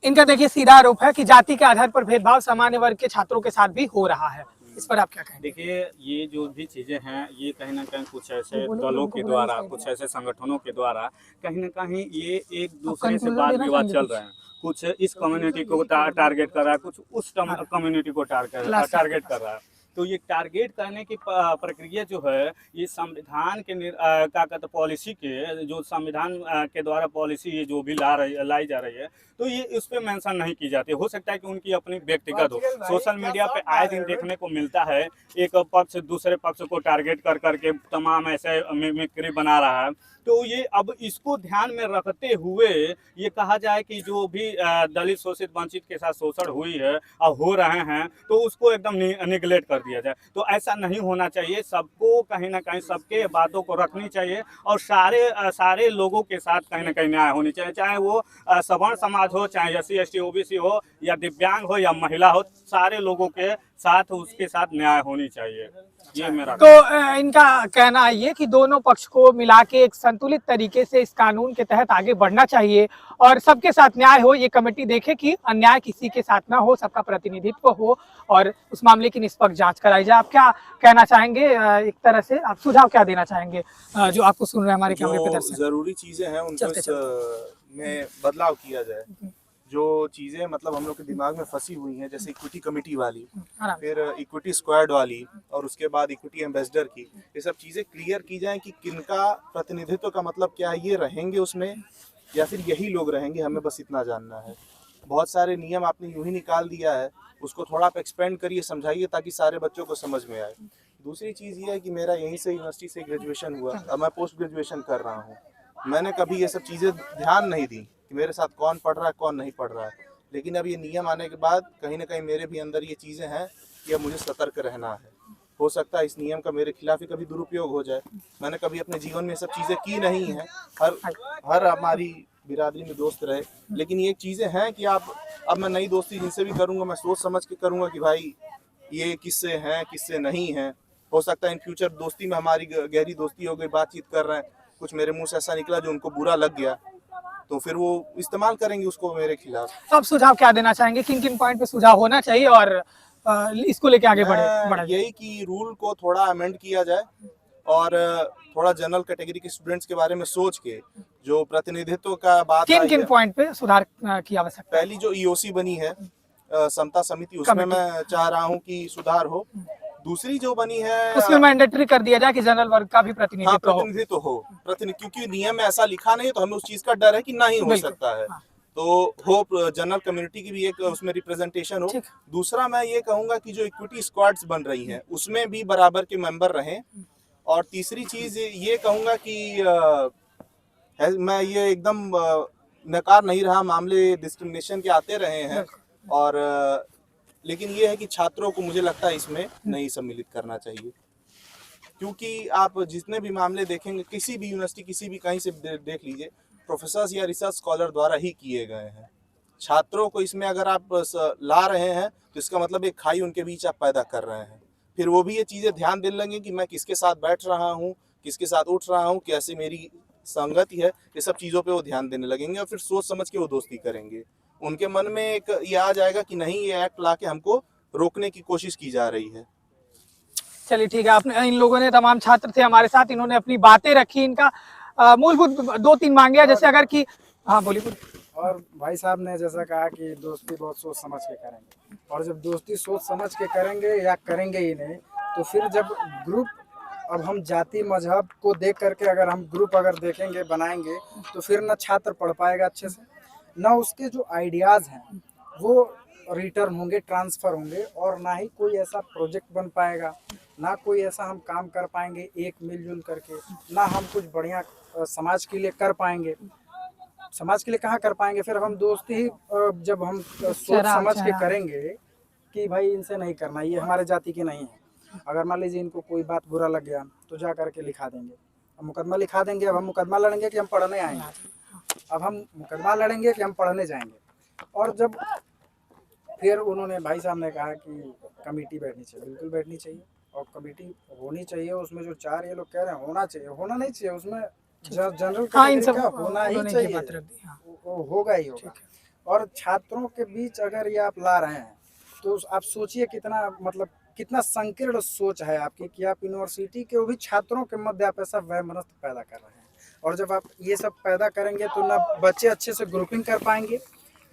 C: इनका देखिए सीधा आरोप है कि जाति के आधार पर भेदभाव सामान्य वर्ग के छात्रों के साथ भी हो रहा है। इस पर आप क्या कहेंगे?
B: देखिए, ये जो भी चीज़ें हैं, ये कहीं ना कहीं कुछ ऐसे दलों के द्वारा, कुछ ऐसे संगठनों के द्वारा कहीं ना कहीं ये एक दूसरे से वाद विवाद चल रहे हैं। कुछ इस कम्युनिटी को टारगेट कर रहा है, कुछ उस कम्युनिटी को टारगेट कर रहा है। तो ये टारगेट करने की प्रक्रिया जो है, ये संविधान के क्या कहते पॉलिसी के, जो संविधान के द्वारा पॉलिसी ये जो भी लाई जा रही है, तो ये उस पर मेंशन नहीं की जाती। हो सकता है कि उनकी अपनी व्यक्तिगत हो। सोशल मीडिया पे आए दिन देखने को मिलता है, एक पक्ष दूसरे पक्ष को टारगेट कर करके तमाम ऐसे मिमिक्री बना रहा है। तो ये अब इसको ध्यान में रखते हुए ये कहा जाए कि जो भी दलित शोषित वंचित के साथ शोषण हुई है और हो रहे हैं, तो उसको एकदम निगलेक्ट कर दिया जाए। तो ऐसा नहीं होना चाहिए। सबको कहीं ना कहीं सबके बातों को रखनी चाहिए और सारे लोगों के साथ कहीं ना कहीं न्याय होनी चाहिए, चाहे वो सवर्ण समाज हो, चाहे एससी एसटी ओबीसी हो, या दिव्यांग हो, या महिला हो, सारे लोगों के साथ उसके साथ न्याय होनी चाहिए। ये मेरा
C: तो इनका कहना है ये कि दोनों पक्ष को मिला के एक संतुलित तरीके से इस कानून के तहत आगे बढ़ना चाहिए और सबके साथ न्याय हो। ये कमेटी देखे कि अन्याय किसी के साथ ना हो, सबका प्रतिनिधित्व हो और उस मामले की निष्पक्ष जांच कराई जाए। आप क्या कहना चाहेंगे? एक तरह से आप सुझाव क्या देना चाहेंगे जो आपको सुन रहे हैं हमारे कैमरे पे दर्शक?
D: जरूरी चीजें हैं उनको में बदलाव किया जाए। जो चीजें मतलब हम लोग के दिमाग में फंसी हुई हैं, जैसे इक्विटी कमेटी वाली, फिर इक्विटी स्क्वाड वाली, और उसके बाद इक्विटी एम्बेसडर की, ये सब चीजें क्लियर की जाएं कि किनका प्रतिनिधित्व का मतलब क्या है, ये रहेंगे उसमें या फिर यही लोग रहेंगे, हमें बस इतना जानना है। बहुत सारे नियम आपने यूं ही निकाल दिया है, उसको थोड़ा आप एक्सपेंड करिए, समझाइए ताकि सारे बच्चों को समझ में आए। दूसरी चीज़ ये है कि मेरा यहीं से यूनिवर्सिटी से ग्रेजुएशन हुआ, अब मैं पोस्ट ग्रेजुएशन कर रहा हूँ। मैंने कभी ये सब चीज़ें ध्यान नहीं दी कि मेरे साथ कौन पढ़ रहा है कौन नहीं पढ़ रहा है, लेकिन अब ये नियम आने के बाद कहीं ना कहीं मेरे भी अंदर ये चीज़ें हैं कि अब मुझे सतर्क रहना है। हो सकता है इस नियम का मेरे खिलाफ ही कभी दुरुपयोग हो जाए। मैंने कभी अपने जीवन में सब चीज़ें की नहीं हैं। हर हमारी बिरादरी में दोस्त रहे। लेकिन ये चीज़ें हैं कि आप, अब मैं नई दोस्ती जिनसे भी करूँगा मैं सोच समझ के करूँगा कि भाई ये किससे हैं किससे नहीं हैं। हो सकता है इन फ्यूचर दोस्ती में हमारी गहरी दोस्ती हो गई, बातचीत कर रहे हैं, कुछ मेरे मुंह से ऐसा निकला जो उनको बुरा लग गया, तो फिर वो इस्तेमाल करेंगे उसको मेरे खिलाफ।
C: तो आप सुझाव क्या देना चाहेंगे, किन किन पॉइंट पे सुझाव होना चाहिए और इसको लेके आगे बढ़े?
D: यही कि रूल को थोड़ा अमेंड किया जाए और थोड़ा जनरल कैटेगरी के स्टूडेंट्स के बारे में सोच के जो प्रतिनिधित्व का बात
C: किन किन पॉइंट पे सुधार की आवश्यकता है?
D: पहली जो ईओसी बनी है समता समिति, उसमें मैं चाह रहा हूं कि सुधार हो। दूसरी जो बनी है
C: उसमें मैंडेटरी कर दिया जाए कि जनरल वर्ग का भी
D: प्रतिनिधित्व हो, क्योंकि नियम में ऐसा लिखा नहीं तो हमें उस चीज का डर है कि नहीं हो सकता है। तो होप जनरल कम्युनिटी की भी एक उसमें रिप्रेजेंटेशन हो। दूसरा मैं ये कहूंगा कि जो इक्विटी स्क्वाड्स बन रही हैं उसमें भी बराबर के मेंबर रहें। और तीसरी चीज ये कहूंगा कि मैं ये एकदम नकार नहीं रहा, मामले डिस्क्रिमिनेशन के आते रहे हैं, और लेकिन ये है कि छात्रों को मुझे लगता है इसमें नहीं सम्मिलित करना चाहिए, क्योंकि आप जितने भी मामले देखेंगे किसी भी यूनिवर्सिटी किसी भी कहीं से देख लीजिए, प्रोफेसर्स या रिसर्च स्कॉलर द्वारा ही किए गए हैं। छात्रों को इसमें अगर आप ला रहे हैं तो इसका मतलब एक खाई उनके बीच आप पैदा कर रहे हैं। फिर वो भी ये चीज़ें ध्यान देने लगेंगे कि मैं किसके साथ बैठ रहा हूँ, किसके साथ उठ रहा हूँ, कैसे मेरी संगति है, ये सब चीज़ों पे वो ध्यान देने लगेंगे और फिर सोच समझ के वो दोस्ती करेंगे। उनके मन में एक ये आ जाएगा कि नहीं, ये एक्ट ला के हमको रोकने की कोशिश की जा रही है।
C: चलिए ठीक है, आपने इन लोगों ने, तमाम छात्र थे हमारे साथ, इन्होंने अपनी बातें रखी, इनका मूलभूत 2-3 मांगे, जैसे अगर कि हाँ बोलिए।
A: और भाई साहब ने जैसा कहा कि दोस्ती बहुत सोच समझ के करेंगे, और जब दोस्ती सोच समझ के करेंगे या करेंगे ही नहीं, तो फिर जब ग्रुप, अब हम जाति मजहब को देख करके अगर हम ग्रुप अगर देखेंगे बनाएंगे तो फिर ना छात्र पढ़ पाएगा अच्छे से, ना उसके जो आइडियाज़ हैं वो रिटर्न होंगे, ट्रांसफ़र होंगे, और ना ही कोई ऐसा प्रोजेक्ट बन पाएगा, ना कोई ऐसा हम काम कर पाएंगे एक मिलजुल करके, ना हम कुछ बढ़िया समाज के लिए कर पाएंगे। समाज के लिए कहाँ कर पाएंगे? फिर हम दोस्ती ही जब हम सोच समझ के करेंगे कि भाई इनसे नहीं करना, ये हमारे जाति के नहीं है। अगर मान लीजिए इनको कोई बात बुरा लग गया तो जा करके लिखा देंगे, अब मुकदमा लिखा देंगे। अब हम मुकदमा लड़ेंगे कि हम पढ़ने आएंगे, अब हम मुकदमा लड़ेंगे कि हम पढ़ने जाएंगे। और जब फिर उन्होंने, भाई साहब ने कहा कि कमेटी बैठनी चाहिए, बिल्कुल बैठनी चाहिए, और कमेटी होनी चाहिए। उसमें जो 4 ये लोग कह रहे हैं होना चाहिए, होना नहीं चाहिए, उसमें जनरल कैटेगरी का होना ही चाहिए, वो होगा ही होगा। और छात्रों के बीच अगर ये आप ला रहे हैं तो आप सोचिए कितना, मतलब कितना संकीर्ण सोच है आपकी, कि आप यूनिवर्सिटी के वो भी छात्रों के मध्य आप ऐसा वैमनस्य पैदा कर रहे हैं। और जब आप ये सब पैदा करेंगे तो ना बच्चे अच्छे से ग्रुपिंग कर पाएंगे,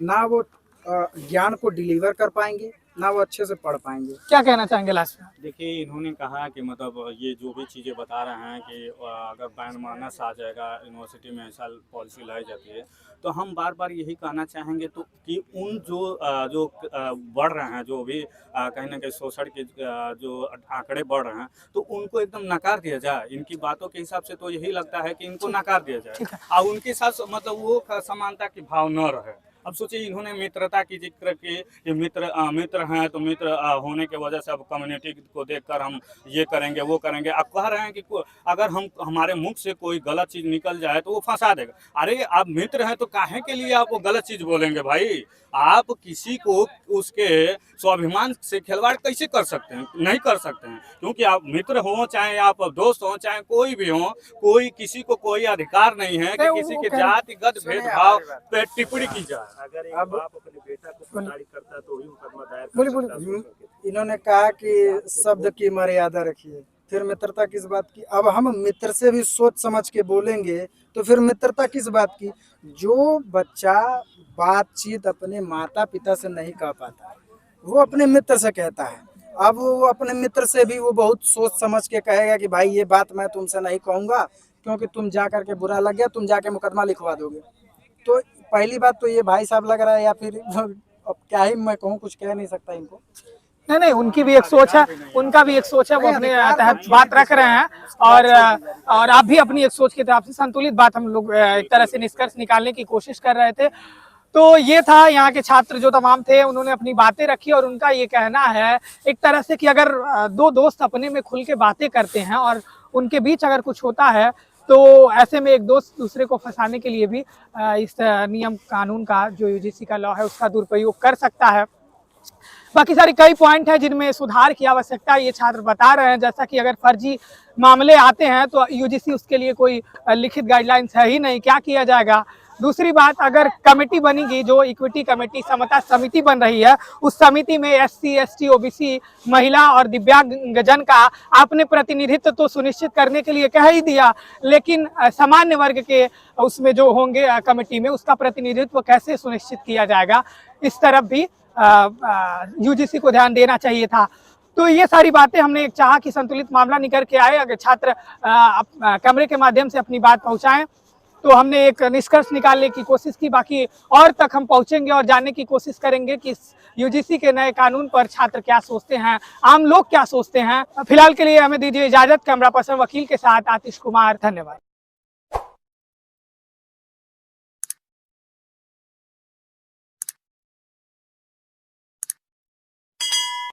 A: ना वो ज्ञान को डिलीवर कर पाएंगे, ना वो अच्छे से पढ़ पाएंगे।
C: क्या कहना चाहेंगे लास्ट में?
B: देखिए, इन्होंने कहा कि मतलब ये जो भी चीज़ें बता रहे हैं कि अगर बैन मानस आ जाएगा, यूनिवर्सिटी में ऐसा पॉलिसी लाई जाती है, तो हम बार बार यही कहना चाहेंगे तो कि उन जो बढ़ रहे हैं, जो भी कहीं ना कहीं शोषण के जो आंकड़े बढ़ रहे हैं, तो उनको एकदम नकार दिया जाए। इनकी बातों के हिसाब से तो यही लगता है कि इनको नकार दिया जाए और उनके साथ मतलब वो समानता की भाव न रहे। अब सोचिए, इन्होंने मित्रता की जिक्र की, ये मित्र हैं, तो मित्र होने के वजह से अब कम्युनिटी को देखकर हम ये करेंगे वो करेंगे। अब कह रहे हैं कि अगर हमारे मुख से कोई गलत चीज़ निकल जाए तो वो फंसा देगा। अरे आप मित्र हैं तो काहे के लिए आप वो गलत चीज़ बोलेंगे भाई? आप किसी को उसके स्वाभिमान से खिलवाड़ कैसे कर सकते हैं? नहीं कर सकते हैं, क्योंकि आप मित्र हो, चाहे आप दोस्त हो, चाहे कोई भी हो, कोई किसी को कोई अधिकार नहीं है कि किसी के जातिगत भेदभाव पे टिप्पणी की जाए।
D: अगर एक बाप अपने बेटा को प्रताड़ित करता है तो ही मुकदमा दायर कर सकता है।
A: इन्होंने कहा कि शब्द की मर्यादा रखिए, फिर मित्रता किस बात की? अब हम मित्र से भी सोच समझ के बोलेंगे तो फिर मित्रता किस बात की? जो बच्चा बातचीत अपने माता पिता से नहीं कह पाता वो अपने मित्र से कहता है। अब वो अपने मित्र से भी वो बहुत सोच समझ के कहेगा कि भाई ये बात मैं तुमसे नहीं कहूँगा, क्योंकि तुम जा करके बुरा लग गया, तुम जाके मुकदमा लिखवा दोगे। तो पहली बात तो ये भाई साहब लग रहा है, या फिर अब क्या ही मैं कहूँ, कुछ कह नहीं सकता इनको।
C: नहीं, उनकी भी एक सोच है, उनका भी एक सोच है, वो अपने तहत बात रख रहे हैं, और आप भी अपनी एक सोच के तहत से संतुलित बात हम लोग एक तरह से निष्कर्ष निकालने की कोशिश कर रहे थे। तो ये था, यहाँ के छात्र जो तमाम थे उन्होंने अपनी बातें रखी, और उनका ये कहना है एक तरह से कि अगर 2 दोस्त अपने में खुल के बातें करते हैं और उनके बीच अगर कुछ होता है तो ऐसे में एक दोस्त दूसरे को फंसाने के लिए भी इस नियम कानून का जो यूजीसी का लॉ है उसका दुरुपयोग कर सकता है। बाकी सारी कई पॉइंट है जिनमें सुधार की आवश्यकता ये छात्र बता रहे हैं, जैसा कि अगर फर्जी मामले आते हैं तो यूजीसी उसके लिए कोई लिखित गाइडलाइंस है ही नहीं, क्या किया जाएगा। दूसरी बात, अगर कमेटी बनेगी, जो इक्विटी कमेटी समता समिति बन रही है, उस समिति में SC ST OBC महिला और दिव्यांगजन का आपने प्रतिनिधित्व तो सुनिश्चित करने के लिए कह ही दिया, लेकिन सामान्य वर्ग के उसमें जो होंगे कमेटी में उसका प्रतिनिधित्व कैसे सुनिश्चित किया जाएगा, इस तरफ भी यूजीसी को ध्यान देना चाहिए था। तो ये सारी बातें हमने एक चाहा कि संतुलित मामला निकल के आए, अगर छात्र कैमरे के माध्यम से अपनी बात पहुंचाएं तो हमने एक निष्कर्ष निकालने की कोशिश की। बाकी और तक हम पहुंचेंगे और जानने की कोशिश करेंगे कि यूजीसी के नए कानून पर छात्र क्या सोचते हैं, आम लोग क्या सोचते हैं। फिलहाल के लिए हमें दीजिए इजाजत। कैमरा पर्सन वकील के साथ आतिश कुमार, धन्यवाद।